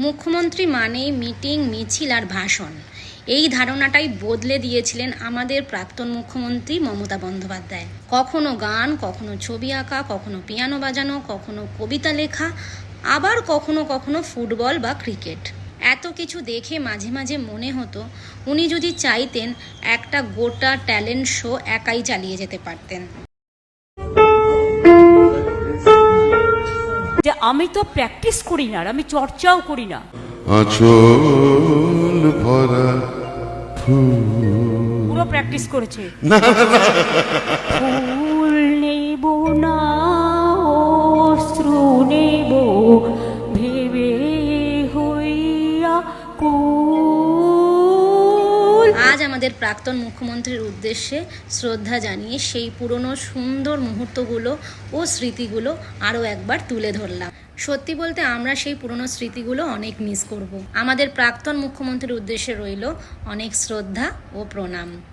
মুখ্যমন্ত্রী মানেই মিটিং, মিছিল আর ভাষণ, এই ধারণাটাই বদলে দিয়েছিলেন আমাদের প্রাক্তন মুখ্যমন্ত্রী মমতা বন্দ্যোপাধ্যায়। কখনো গান, কখনো ছবি আঁকা, কখনো পিয়ানো বাজানো, কখনো কবিতা লেখা, আবার কখনো কখনো ফুটবল বা ক্রিকেট। এত কিছু দেখে মাঝে মাঝে মনে হতো উনি যদি চাইতেন একটা গোটা ট্যালেন্ট শো একাই চালিয়ে যেতে পারতেন। যে আমি তো প্র্যাকটিস করি না, আর আমি চর্চাও করি না। আঁচল ভরা পুরো প্র্যাকটিস করেছে। ফুল নেব না, অশ্রু নেব, ভেবে হইয়া কুল। আজ আমাদের প্রাক্তন মুখ্যমন্ত্রীর উদ্দেশ্যে শ্রদ্ধা জানিয়ে সেই পুরনো সুন্দর মুহূর্তগুলো ও স্মৃতিগুলো আরও একবার তুলে ধরলাম। সত্যি বলতে আমরা সেই পুরনো স্মৃতিগুলো অনেক মিস করব। আমাদের প্রাক্তন মুখ্যমন্ত্রীর উদ্দেশ্যে রইল অনেক শ্রদ্ধা ও প্রণাম।